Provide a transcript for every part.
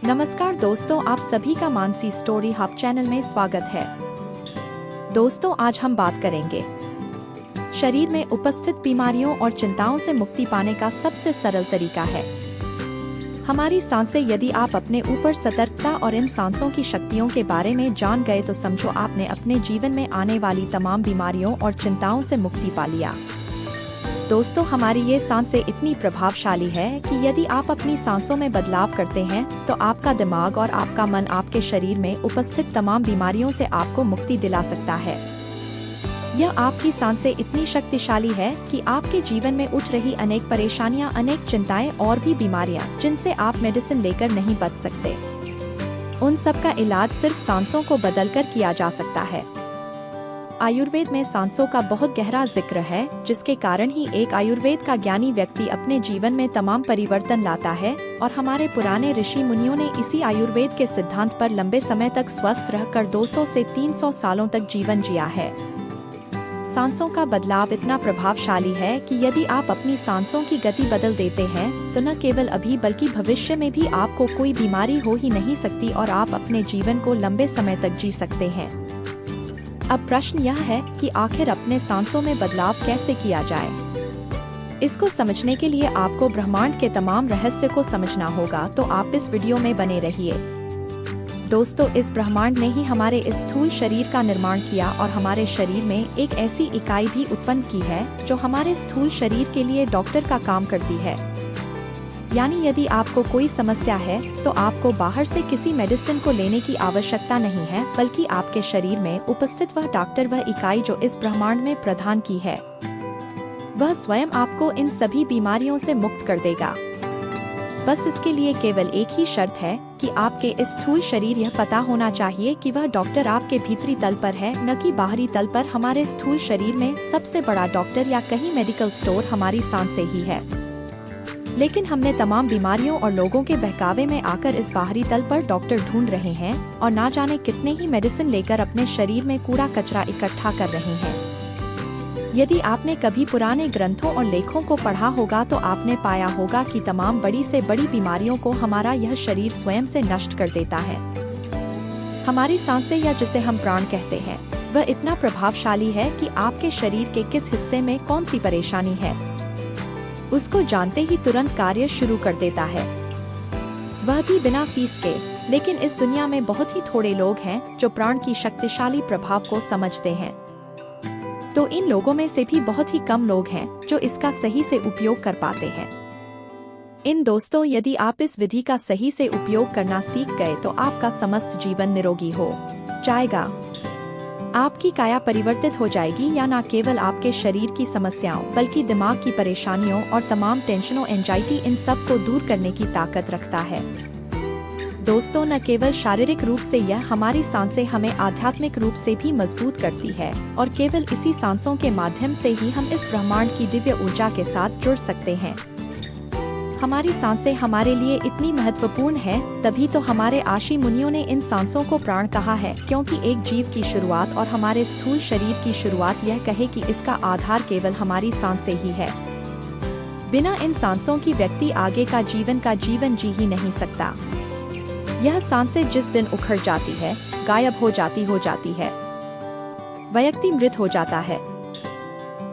नमस्कार दोस्तों, आप सभी का मानसी स्टोरी हब चैनल में स्वागत है। दोस्तों, आज हम बात करेंगे शरीर में उपस्थित बीमारियों और चिंताओं से मुक्ति पाने का सबसे सरल तरीका है हमारी सांसें। यदि आप अपने ऊपर सतर्कता और इन सांसों की शक्तियों के बारे में जान गए तो समझो आपने अपने जीवन में आने वाली तमाम बीमारियों और चिंताओं से मुक्ति पा लिया। दोस्तों, हमारी ये सांसें इतनी प्रभावशाली है कि यदि आप अपनी सांसों में बदलाव करते हैं तो आपका दिमाग और आपका मन आपके शरीर में उपस्थित तमाम बीमारियों से आपको मुक्ति दिला सकता है। यह आपकी सांसें इतनी शक्तिशाली है कि आपके जीवन में उठ रही अनेक परेशानियां, अनेक चिंताएं और भी बीमारियां जिनसे आप मेडिसिन लेकर नहीं बच सकते, उन सब का इलाज सिर्फ सांसों को बदलकर किया जा सकता है। आयुर्वेद में सांसों का बहुत गहरा जिक्र है, जिसके कारण ही एक आयुर्वेद का ज्ञानी व्यक्ति अपने जीवन में तमाम परिवर्तन लाता है और हमारे पुराने ऋषि मुनियों ने इसी आयुर्वेद के सिद्धांत पर लंबे समय तक स्वस्थ रहकर 200 से 300 सालों तक जीवन जिया है। सांसों का बदलाव इतना प्रभावशाली है कि यदि आप अपनी सांसों की गति बदल देते हैं तो न केवल अभी बल्कि भविष्य में भी आपको कोई बीमारी हो ही नहीं सकती और आप अपने जीवन को लंबे समय तक जी सकते हैं। अब प्रश्न यह है कि आखिर अपने सांसों में बदलाव कैसे किया जाए। इसको समझने के लिए आपको ब्रह्मांड के तमाम रहस्य को समझना होगा, तो आप इस वीडियो में बने रहिए। दोस्तों, इस ब्रह्मांड ने ही हमारे इस स्थूल शरीर का निर्माण किया और हमारे शरीर में एक ऐसी इकाई भी उत्पन्न की है जो हमारे स्थूल शरीर के लिए डॉक्टर का काम करती है। यानी यदि आपको कोई समस्या है तो आपको बाहर से किसी मेडिसिन को लेने की आवश्यकता नहीं है, बल्कि आपके शरीर में उपस्थित वह डॉक्टर, वह इकाई जो इस ब्रह्मांड में प्रदान की है, वह स्वयं आपको इन सभी बीमारियों से मुक्त कर देगा। बस इसके लिए केवल एक ही शर्त है कि आपके इस स्थूल शरीर यह पता होना चाहिए कि वह डॉक्टर आपके भीतरी तल पर है, न कि बाहरी तल पर। हमारे स्थूल शरीर में सबसे बड़ा डॉक्टर या कहीं मेडिकल स्टोर हमारी सांसें ही है। लेकिन हमने तमाम बीमारियों और लोगों के बहकावे में आकर इस बाहरी तल पर डॉक्टर ढूंढ रहे हैं और ना जाने कितने ही मेडिसिन लेकर अपने शरीर में कूड़ा कचरा इकट्ठा कर रहे हैं। यदि आपने कभी पुराने ग्रंथों और लेखों को पढ़ा होगा तो आपने पाया होगा कि तमाम बड़ी से बड़ी बीमारियों को हमारा यह शरीर स्वयं से नष्ट कर देता है। हमारी सांसें, या जिसे हम प्राण कहते हैं, वह इतना प्रभावशाली है कि आपके शरीर के किस हिस्से में कौन सी परेशानी है उसको जानते ही तुरंत कार्य शुरू कर देता है, वह भी बिना फीस के। लेकिन इस दुनिया में बहुत ही थोड़े लोग हैं जो प्राण की शक्तिशाली प्रभाव को समझते हैं। तो इन लोगों में से भी बहुत ही कम लोग हैं जो इसका सही से उपयोग कर पाते हैं। दोस्तों, यदि आप इस विधि का सही से उपयोग करना सीख गए तो आपका समस्त जीवन निरोगी हो जाएगा। आपकी काया परिवर्तित हो जाएगी, या न केवल आपके शरीर की समस्याओं बल्कि दिमाग की परेशानियों और तमाम टेंशनों, एंजाइटी, इन सब को दूर करने की ताकत रखता है। दोस्तों, न केवल शारीरिक रूप से यह हमारी सांसें हमें आध्यात्मिक रूप से भी मजबूत करती है और केवल इसी सांसों के माध्यम से ही हम इस ब्रह्मांड की दिव्य ऊर्जा के साथ जुड़ सकते हैं। हमारी सांसें हमारे लिए इतनी महत्वपूर्ण है, तभी तो हमारे आशी मुनियों ने इन सांसों को प्राण कहा है, क्योंकि एक जीव की शुरुआत और हमारे स्थूल शरीर की शुरुआत यह कहे कि इसका आधार केवल हमारी सांसें ही है। बिना इन सांसों की व्यक्ति आगे का जीवन जी ही नहीं सकता। यह सांसें जिस दिन उखड़ जाती है, गायब हो जाती है, व्यक्ति मृत हो जाता है,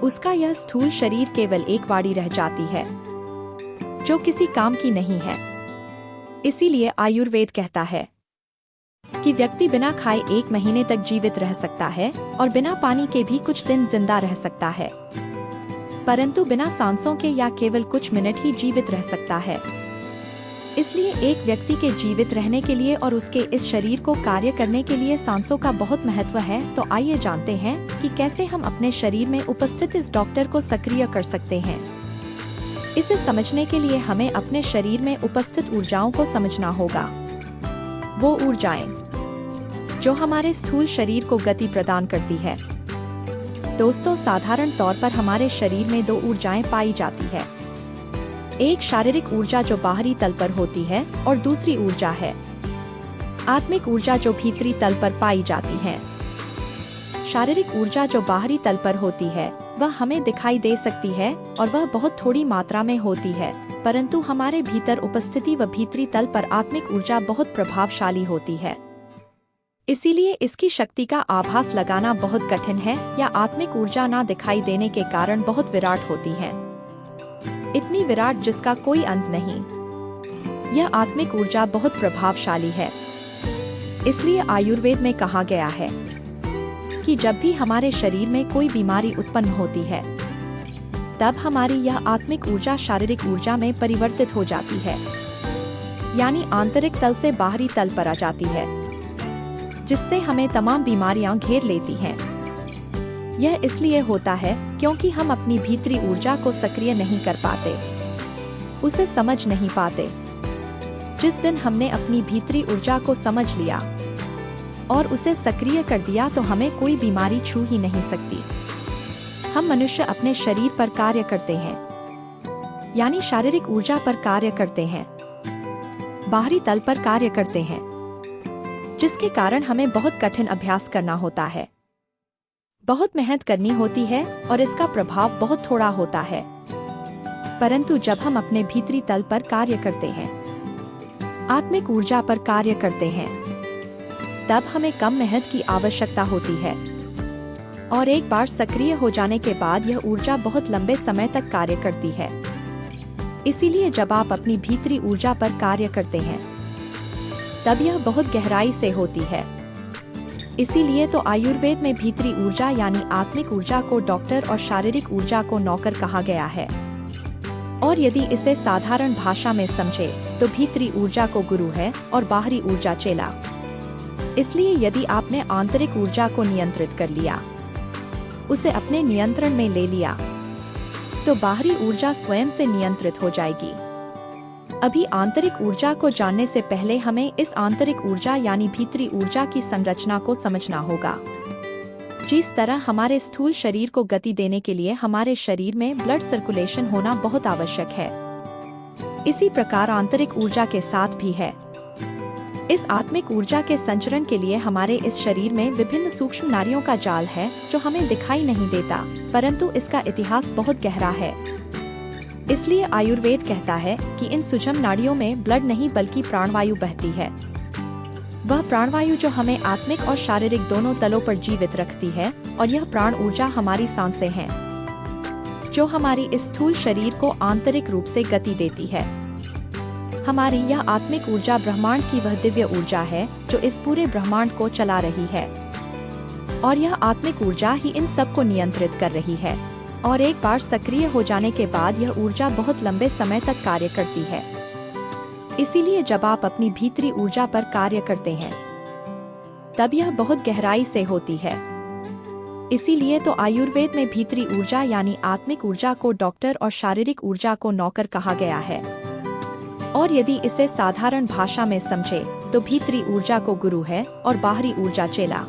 उसका यह स्थूल शरीर केवल एक वाड़ी रह जाती है जो किसी काम की नहीं है। इसीलिए आयुर्वेद कहता है कि व्यक्ति बिना खाए 1 महीने तक जीवित रह सकता है और बिना पानी के भी कुछ दिन जिंदा रह सकता है, परंतु बिना सांसों के या केवल कुछ मिनट ही जीवित रह सकता है। इसलिए एक व्यक्ति के जीवित रहने के लिए और उसके इस शरीर को कार्य करने के लिए सांसों का बहुत महत्व है। तो आइए जानते हैं कि कैसे हम अपने शरीर में उपस्थित इस डॉक्टर को सक्रिय कर सकते हैं। इसे समझने के लिए हमें अपने शरीर में उपस्थित ऊर्जाओं को समझना होगा। वो ऊर्जाएं जो हमारे स्थूल शरीर को गति प्रदान करती है। दोस्तों, साधारण तौर पर हमारे शरीर में 2 ऊर्जाएं पाई जाती है। एक शारीरिक ऊर्जा जो बाहरी तल पर होती है और दूसरी ऊर्जा है आत्मिक ऊर्जा जो भीतरी तल पर पाई जाती है। शारीरिक ऊर्जा जो बाहरी तल पर होती है वह हमें दिखाई दे सकती है और वह बहुत थोड़ी मात्रा में होती है, परंतु हमारे भीतर उपस्थिति व भीतरी तल पर आत्मिक ऊर्जा बहुत प्रभावशाली होती है। इसीलिए इसकी शक्ति का आभास लगाना बहुत कठिन है, या आत्मिक ऊर्जा ना दिखाई देने के कारण बहुत विराट होती है, इतनी विराट जिसका कोई अंत नहीं। यह आत्मिक ऊर्जा बहुत प्रभावशाली है। इसलिए आयुर्वेद में कहा गया है कि जब भी हमारे शरीर में कोई बीमारी उत्पन्न होती है, तब हमारी यह आत्मिक ऊर्जा शारीरिक ऊर्जा में परिवर्तित हो जाती है, यानी आंतरिक तल से बाहरी तल पर आ जाती है, जिससे हमें तमाम बीमारियां घेर लेती हैं। यह इसलिए होता है क्योंकि हम अपनी भीतरी ऊर्जा को सक्रिय नहीं कर पाते, उसे समझ नहीं पाते। जिस दिन हमने अपनी भीतरी ऊर्जा को समझ लिया और उसे सक्रिय कर दिया तो हमें कोई बीमारी छू ही नहीं सकती। हम मनुष्य अपने शरीर पर कार्य करते हैं, यानी शारीरिक ऊर्जा पर कार्य करते हैं, बाहरी तल पर कार्य करते हैं, जिसके कारण हमें बहुत कठिन अभ्यास करना होता है, बहुत मेहनत करनी होती है और इसका प्रभाव बहुत थोड़ा होता है। परंतु जब हम अपने भीतरी तल पर कार्य करते हैं, आत्मिक ऊर्जा पर कार्य करते हैं, तब हमें कम मेहनत की आवश्यकता होती है और एक बार सक्रिय हो जाने के बाद यह ऊर्जा बहुत लंबे समय तक कार्य करती है। इसीलिए जब आप अपनी भीतरी ऊर्जा पर कार्य करते हैं, तब यह बहुत गहराई से होती है। इसीलिए तो आयुर्वेद में भीतरी ऊर्जा यानी आत्मिक ऊर्जा को डॉक्टर और शारीरिक ऊर्जा को नौकर कहा गया है। और यदि इसे साधारण भाषा में समझे तो भीतरी ऊर्जा को गुरु है और बाहरी ऊर्जा चेला। इसलिए यदि आपने आंतरिक ऊर्जा को नियंत्रित कर लिया, उसे अपने नियंत्रण में ले लिया, तो बाहरी ऊर्जा स्वयं से नियंत्रित हो जाएगी। अभी आंतरिक ऊर्जा को जानने से पहले हमें इस आंतरिक ऊर्जा यानी भीतरी ऊर्जा की संरचना को समझना होगा। जिस तरह हमारे स्थूल शरीर को गति देने के लिए हमारे शरीर में ब्लड सर्कुलेशन होना बहुत आवश्यक है, इसी प्रकार आंतरिक ऊर्जा के साथ भी है। इस आत्मिक ऊर्जा के संचरण के लिए हमारे इस शरीर में विभिन्न सूक्ष्म नाड़ियों का जाल है जो हमें दिखाई नहीं देता, परंतु इसका इतिहास बहुत गहरा है। इसलिए आयुर्वेद कहता है कि इन सूक्ष्म नाड़ियों में ब्लड नहीं बल्कि प्राणवायु बहती है। वह प्राणवायु जो हमें आत्मिक और शारीरिक दोनों तलों पर जीवित रखती है, और यह प्राण ऊर्जा हमारी सांसें हैं जो हमारी इस स्थूल शरीर को आंतरिक रूप से गति देती है। हमारी यह आत्मिक ऊर्जा ब्रह्मांड की वह दिव्य ऊर्जा है जो इस पूरे ब्रह्मांड को चला रही है, और यह आत्मिक ऊर्जा ही इन सब को नियंत्रित कर रही है। और एक बार सक्रिय हो जाने के बाद यह ऊर्जा बहुत लंबे समय तक कार्य करती है। इसीलिए जब आप अपनी भीतरी ऊर्जा पर कार्य करते हैं, तब यह बहुत गहराई से होती है। इसीलिए तो आयुर्वेद में भीतरी ऊर्जा यानी आत्मिक ऊर्जा को डॉक्टर और शारीरिक ऊर्जा को नौकर कहा गया है। और यदि इसे साधारण भाषा में समझे तो भीतरी ऊर्जा को गुरु है और बाहरी ऊर्जा चेला।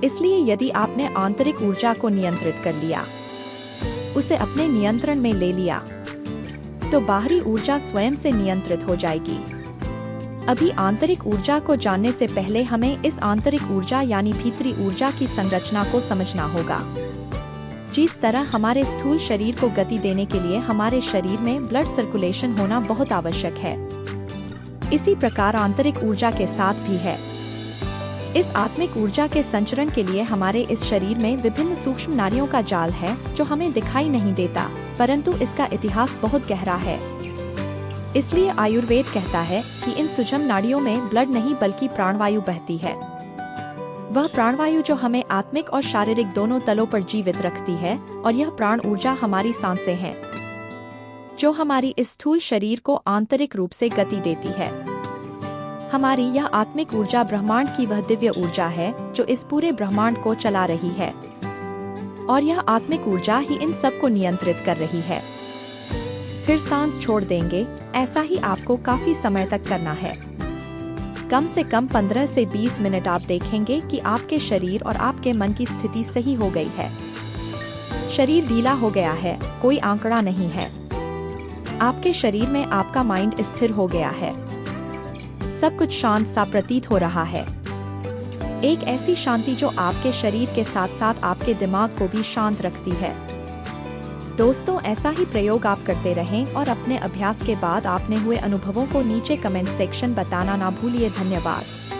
इसलिए यदि आपने आंतरिक ऊर्जा को नियंत्रित कर लिया, उसे अपने नियंत्रण में ले लिया, तो बाहरी ऊर्जा स्वयं से नियंत्रित हो जाएगी। अभी आंतरिक ऊर्जा को जानने से पहले हमें इस आंतरिक ऊर्जा यानी भीतरी ऊर्जा की संरचना को समझना होगा। जिस तरह हमारे स्थूल शरीर को गति देने के लिए हमारे शरीर में ब्लड सर्कुलेशन होना बहुत आवश्यक है, इसी प्रकार आंतरिक ऊर्जा के साथ भी है। इस आत्मिक ऊर्जा के संचरण के लिए हमारे इस शरीर में विभिन्न सूक्ष्म नाड़ियों का जाल है जो हमें दिखाई नहीं देता, परंतु इसका इतिहास बहुत गहरा है। इसलिए आयुर्वेद कहता है कि इन सूक्ष्म नाड़ियों में ब्लड नहीं बल्कि प्राणवायु बहती है। वह प्राणवायु जो हमें आत्मिक और शारीरिक दोनों तलों पर जीवित रखती है, और यह प्राण ऊर्जा हमारी सांसें हैं जो हमारी इस स्थूल शरीर को आंतरिक रूप से गति देती है। हमारी यह आत्मिक ऊर्जा ब्रह्मांड की वह दिव्य ऊर्जा है जो इस पूरे ब्रह्मांड को चला रही है, और यह आत्मिक ऊर्जा ही इन सब को नियंत्रित कर रही है। फिर सांस छोड़ देंगे, ऐसा ही आपको काफी समय तक करना है। कम से कम 15 से 20 मिनट आप देखेंगे कि आपके शरीर और आपके मन की स्थिति सही हो गई है। शरीर ढीला हो गया है, कोई आंकड़ा नहीं है। आपके शरीर में आपका माइंड स्थिर हो गया है, सब कुछ शांत सा प्रतीत हो रहा है। एक ऐसी शांति जो आपके शरीर के साथ साथ आपके दिमाग को भी शांत रखती है। दोस्तों, ऐसा ही प्रयोग आप करते रहें और अपने अभ्यास के बाद आपने हुए अनुभवों को नीचे कमेंट सेक्शन बताना ना भूलिए। धन्यवाद।